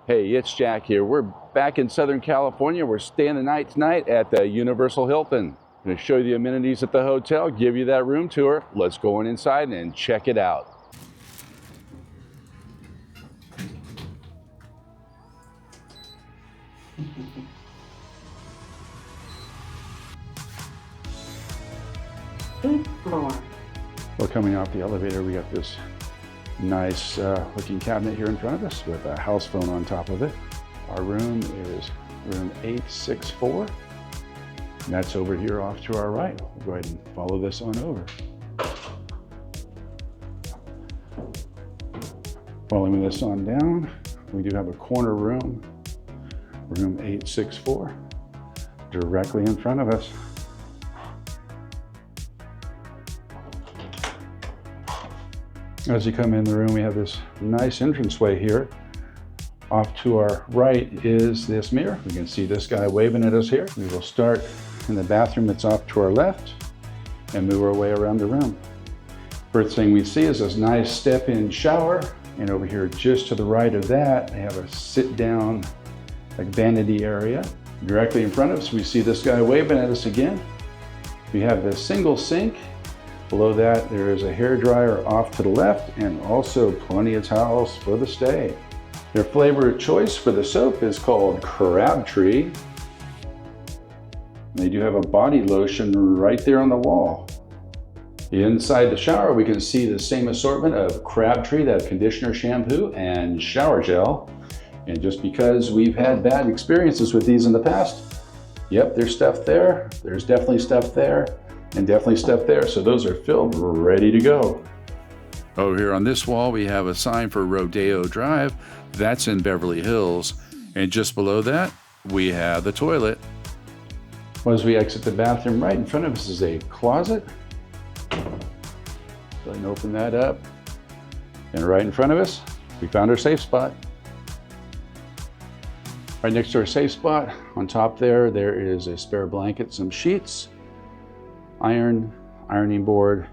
Hey, it's Jack here. We're back in Southern California. We're staying the night tonight at the Universal Hilton. I'm going to show you the amenities at the hotel, give you that room tour. Let's go on inside and check it out. Well, coming off the elevator, we got this nice looking cabinet here in front of us with a house phone on top of it. Our room is room 864. And that's over here off to our right. We'll go ahead and follow this on over. Following this on down, we do have a corner room, room 864, directly in front of us. As you come in the room, we have this nice entranceway here. Off to our right is this mirror. We can see this guy waving at us here. We will start in the bathroom that's off to our left and move our way around the room. First thing we see is this nice step-in shower. And over here just to the right of that, they have a sit-down like vanity area. Directly in front of us, we see this guy waving at us again. We have the single sink. Below that, there is a hair dryer off to the left and also plenty of towels for the stay. Their flavor of choice for the soap is called Crabtree. They do have a body lotion right there on the wall. Inside the shower, we can see the same assortment of Crabtree, that conditioner, shampoo, and shower gel. And just because we've had bad experiences with these in the past, yep, there's stuff there. There's definitely stuff there. And definitely stuff there. So those are filled, ready to go. Over here on this wall, we have a sign for Rodeo Drive. That's in Beverly Hills. And just below that, we have the toilet. As we exit the bathroom, right in front of us is a closet. Go ahead and open that up. And right in front of us, we found our safe spot. Right next to our safe spot, on top there is a spare blanket, some sheets, ironing board,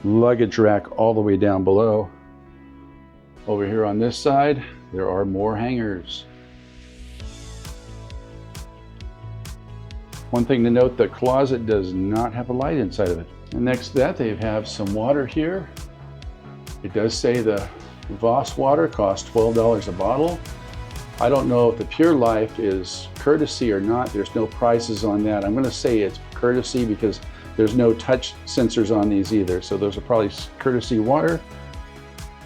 luggage rack all the way down below. Over here on this side, there are more hangers. One thing to note, the closet does not have a light inside of it. And next to that, they have some water here. It does say the Voss water costs $12 a bottle. I don't know if the Pure Life is courtesy or not. There's no prices on that. I'm gonna say it's courtesy because there's no touch sensors on these either. So those are probably courtesy water.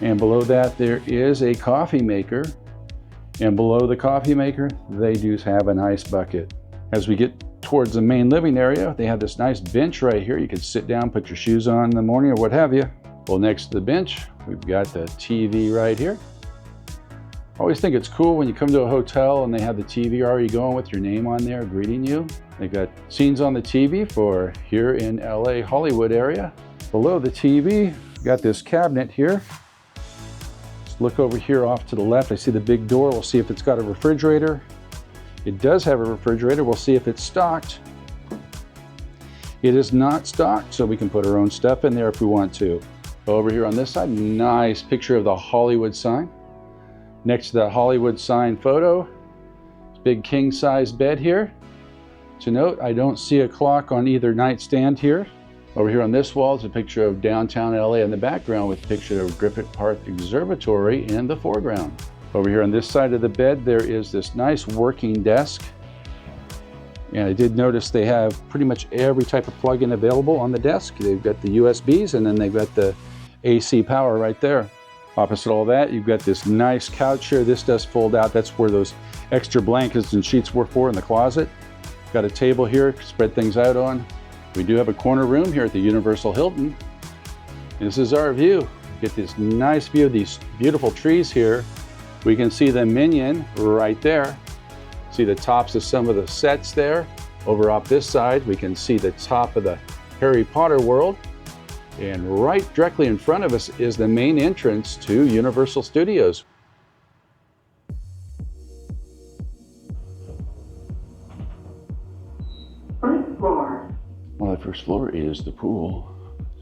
And below that, there is a coffee maker. And below the coffee maker, they do have an ice bucket. As we get towards the main living area, they have this nice bench right here. You can sit down, put your shoes on in the morning or what have you. Well, next to the bench, we've got the TV right here. I always think it's cool when you come to a hotel and they have the TV already going with your name on there, greeting you. They've got scenes on the TV for here in LA, Hollywood area. Below the TV, we've got this cabinet here. Let's look over here off to the left. I see the big door. We'll see if it's got a refrigerator. It does have a refrigerator. We'll see if it's stocked. It is not stocked, so we can put our own stuff in there if we want to. Over here on this side, nice picture of the Hollywood sign. Next to the Hollywood sign photo, big king size bed here. To note, I don't see a clock on either nightstand here. Over here on this wall is a picture of downtown LA in the background with a picture of Griffith Park Observatory in the foreground. Over here on this side of the bed, there is this nice working desk. And I did notice they have pretty much every type of plug-in available on the desk. They've got the USBs and then they've got the AC power right there. Opposite all that, you've got this nice couch here. This does fold out. That's where those extra blankets and sheets were for in the closet. Got a table here to spread things out on. We do have a corner room here at the Universal Hilton. This is our view. Get this nice view of these beautiful trees here. We can see the Minion right there. See the tops of some of the sets there. Over off this side, we can see the top of the Harry Potter world. And right directly in front of us is the main entrance to Universal Studios. First floor. Well, the first floor is the pool.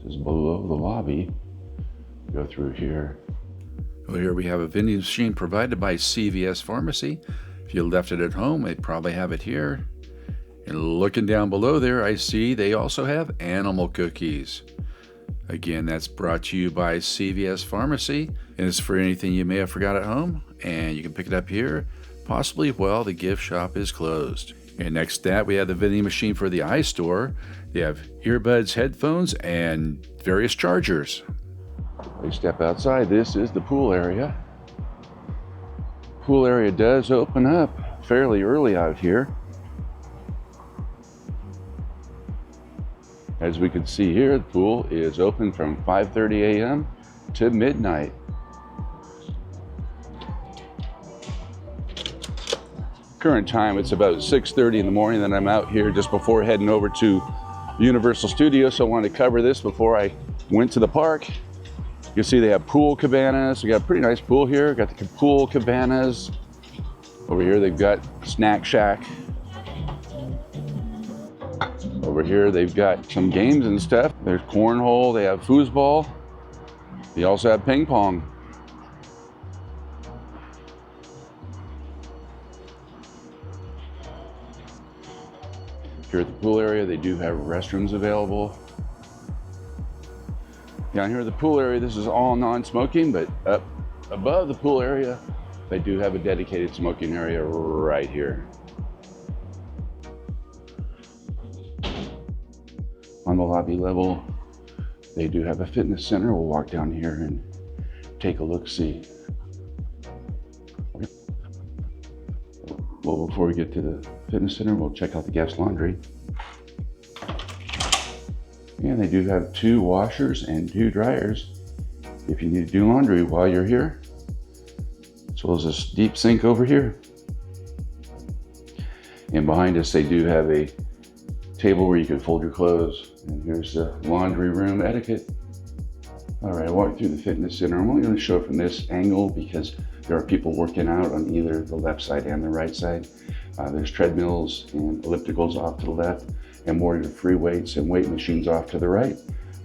This is below the lobby. Go through here. Well, here we have a vending machine provided by CVS Pharmacy. If you left it at home, they probably have it here. And looking down below there, I see they also have animal cookies. Again, that's brought to you by CVS Pharmacy, and it's for anything you may have forgot at home, and you can pick it up here, possibly while the gift shop is closed. And next to that, we have the vending machine for the iStore. They have earbuds, headphones, and various chargers. We step outside. This is the pool area. Pool area does open up fairly early out here. As we can see here, the pool is open from 5:30 a.m. to midnight. Current time, it's about 6:30 in the morning that I'm out here just before heading over to Universal Studios. So I wanted to cover this before I went to the park. You can see they have pool cabanas. We got a pretty nice pool here. Got the pool cabanas. Over here they've got Snack Shack. Over here they've got some games and stuff. There's cornhole, they have foosball. They also have ping pong. Here at the pool area, they do have restrooms available. Down here at the pool area, this is all non-smoking, but up above the pool area, they do have a dedicated smoking area right here. On the lobby level, they do have a fitness center. We'll walk down here and take a look-see. Well, before we get to the fitness center, we'll check out the guest laundry. And they do have 2 washers and 2 dryers if you need to do laundry while you're here, as well as this deep sink over here. And behind us, they do have a table where you can fold your clothes. And here's the laundry room etiquette. All right, I walked through the fitness center. I'm only going to show it from this angle because there are people working out on either the left side and the right side. There's treadmills and ellipticals off to the left, and more free weights and weight machines off to the right.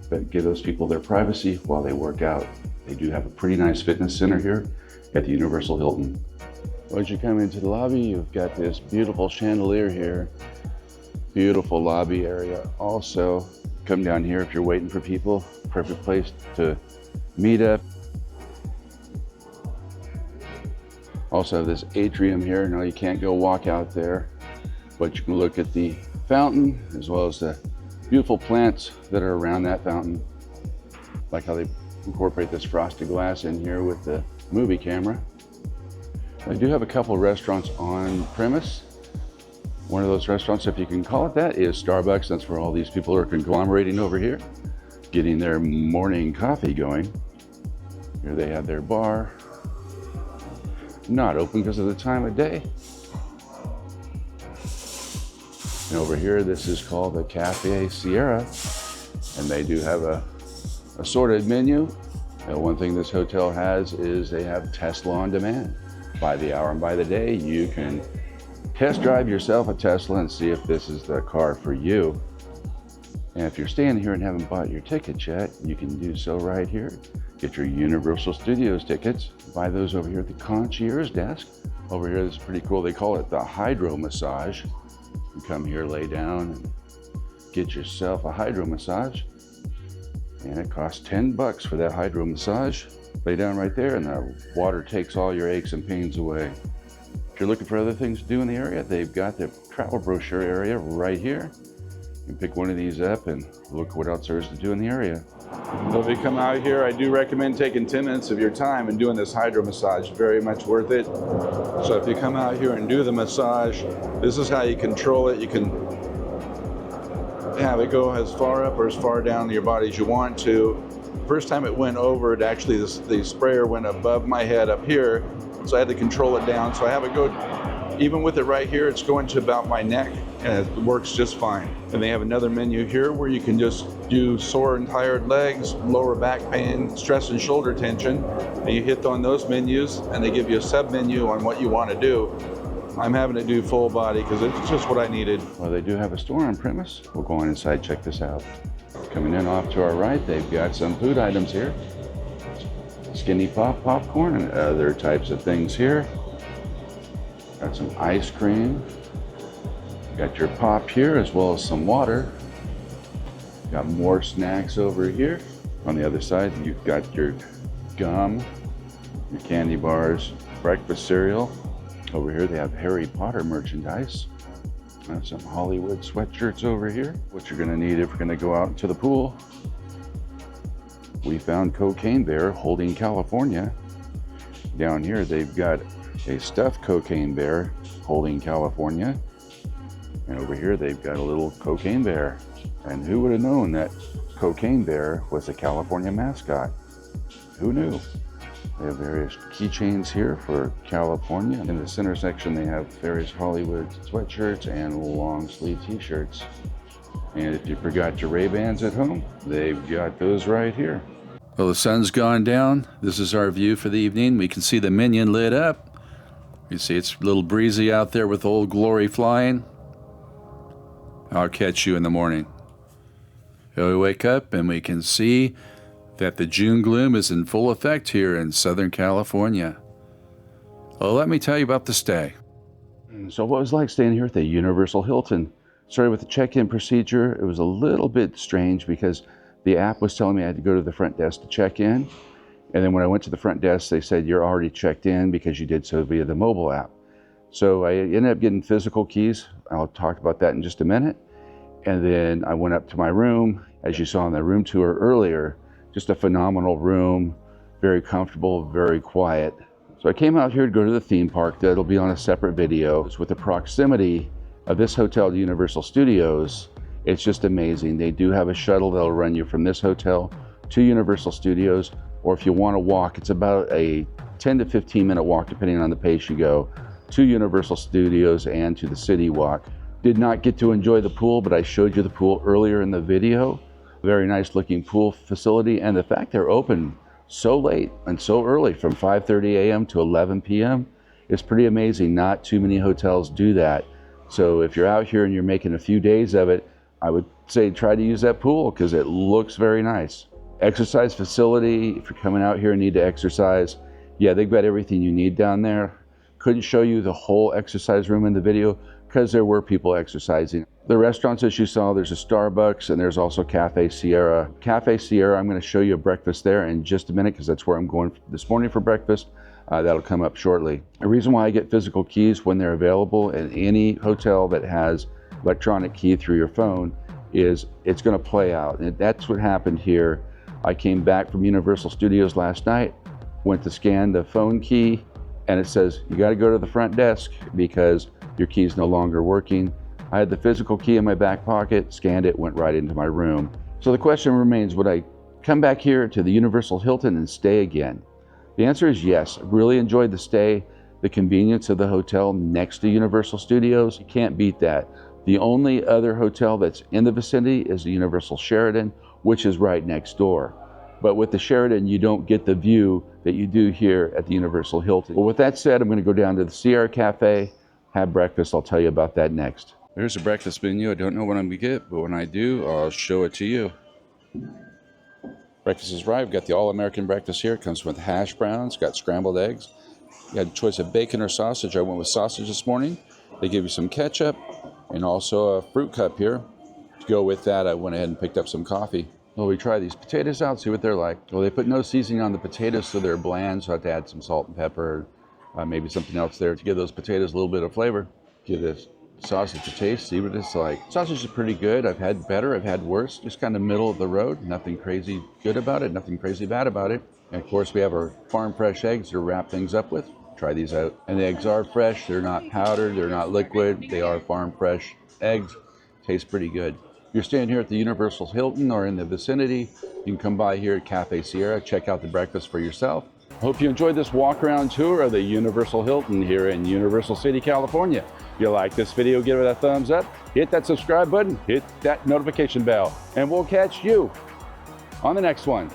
But give those people their privacy while they work out. They do have a pretty nice fitness center here at the Universal Hilton. Once you come into the lobby, you've got this beautiful chandelier here. Beautiful lobby area. Also, come down here if you're waiting for people. Perfect place to meet up. Also have this atrium here. No, you can't go walk out there, but you can look at the fountain as well as the beautiful plants that are around that fountain. Like how they incorporate this frosted glass in here with the movie camera. They do have a couple of restaurants on premise. One of those restaurants, if you can call it that, is Starbucks. That's where all these people are conglomerating over here, getting their morning coffee going. Here they have their bar. Not open because of the time of day. And over here, this is called the Cafe Sierra, and they do have a assorted menu. One thing this hotel has is they have Tesla on demand. By the hour and by the day, you can test drive yourself a Tesla and see if this is the car for you. And if you're staying here and haven't bought your tickets yet, you can do so right here. Get your Universal Studios tickets. Buy those over here at the concierge desk. Over here, this is pretty cool. They call it the hydro massage. You come here, lay down, and get yourself a hydro massage. And it costs $10 for that hydro massage. Lay down right there and the water takes all your aches and pains away. If you're looking for other things to do in the area, they've got the travel brochure area right here. You can pick one of these up and look what else there is to do in the area. So if you come out here, I do recommend taking 10 minutes of your time and doing this hydro massage. Very much worth it. So if you come out here and do the massage, this is how you control it. You can have it go as far up or as far down your body as you want to. First time it went over, it actually, the sprayer went above my head up here. So I had to control it down. So I have it go, even with it right here, it's going to about my neck and it works just fine. And they have another menu here where you can just do sore and tired legs, lower back pain, stress and shoulder tension. And you hit on those menus and they give you a sub menu on what you want to do. I'm having to do full body because it's just what I needed. Well, they do have a store on premise. We'll go on inside, check this out. Coming in off to our right, they've got some food items here. Skinny Pop popcorn and other types of things here. Got some ice cream. Got your pop here as well as some water. Got more snacks over here. On the other side, you've got your gum, your candy bars, breakfast cereal. Over here, they have Harry Potter merchandise. Some Hollywood sweatshirts over here. What you're gonna need if you're gonna go out to the pool. We found Cocaine Bear holding California. Down here, they've got a stuffed Cocaine Bear holding California. And over here, they've got a little Cocaine Bear. And who would have known that Cocaine Bear was a California mascot? Who knew? They have various keychains here for California. In the center section, they have various Hollywood sweatshirts and long sleeve t-shirts. And if you forgot your Ray-Bans at home, they've got those right here. Well, the sun's gone down. This is our view for the evening. We can see the Minion lit up. You see it's a little breezy out there with Old Glory flying. I'll catch you in the morning. We wake up and we can see that the June gloom is in full effect here in Southern California. Well, let me tell you about the stay. So what it was like staying here at the Universal Hilton. Started with the check-in procedure. It was a little bit strange because the app was telling me I had to go to the front desk to check in. And then when I went to the front desk, they said, you're already checked in because you did so via the mobile app. So I ended up getting physical keys. I'll talk about that in just a minute. And then I went up to my room, as you saw in the room tour earlier, just a phenomenal room, very comfortable, very quiet. So I came out here to go to the theme park. That'll be on a separate video. With the proximity of this hotel to Universal Studios, it's just amazing. They do have a shuttle that'll run you from this hotel to Universal Studios, or if you want to walk, it's about a 10 to 15 minute walk, depending on the pace you go, to Universal Studios and to the City Walk. Did not get to enjoy the pool, but I showed you the pool earlier in the video. Very nice looking pool facility, and the fact they're open so late and so early, from 5:30 a.m. to 11 p.m. is pretty amazing. Not too many hotels do that. So if you're out here and you're making a few days of it, I would say try to use that pool because it looks very nice. Exercise facility, if you're coming out here and need to exercise, yeah, they've got everything you need down there. Couldn't show you the whole exercise room in the video because there were people exercising. The restaurants, as you saw, there's a Starbucks and there's also Cafe Sierra. Cafe Sierra, I'm going to show you a breakfast there in just a minute because that's where I'm going this morning for breakfast. That'll come up shortly. The reason why I get physical keys when they're available in any hotel that has electronic key through your phone is it's going to play out. And that's what happened here. I came back from Universal Studios last night, went to scan the phone key, and it says, you got to go to the front desk because your key's no longer working. I had the physical key in my back pocket, scanned it, went right into my room. So the question remains, would I come back here to the Universal Hilton and stay again? The answer is yes. I really enjoyed the stay, the convenience of the hotel next to Universal Studios. You can't beat that. The only other hotel that's in the vicinity is the Universal Sheraton, which is right next door. But with the Sheraton, you don't get the view that you do here at the Universal Hilton. Well, with that said, I'm going to go down to the Sierra Cafe, have breakfast. I'll tell you about that next. There's a breakfast menu. I don't know what I'm going to get, but when I do, I'll show it to you. Breakfast is right. I've got the all-American breakfast here. It comes with hash browns, got scrambled eggs. You had a choice of bacon or sausage. I went with sausage this morning. They give you some ketchup and also a fruit cup here. To go with that, I went ahead and picked up some coffee. Well, we try these potatoes out, see what they're like. Well, they put no seasoning on the potatoes, so they're bland, so I have to add some salt and pepper, maybe something else there to give those potatoes a little bit of flavor. Give this sausage a taste, see what it's like. Sausage is pretty good. I've had better, I've had worse, just kind of middle of the road. Nothing crazy good about it, nothing crazy bad about it. And of course, we have our farm fresh eggs to wrap things up with. Try these out. And the eggs are fresh, they're not powdered, they're not liquid, they are farm fresh eggs. Taste pretty good. If you're staying here at the Universal Hilton or in the vicinity, you can come by here at Cafe Sierra, check out the breakfast for yourself. Hope you enjoyed this walk-around tour of the Universal Hilton here in Universal City, California. If you like this video, give it a thumbs up, hit that subscribe button, hit that notification bell, and we'll catch you on the next one.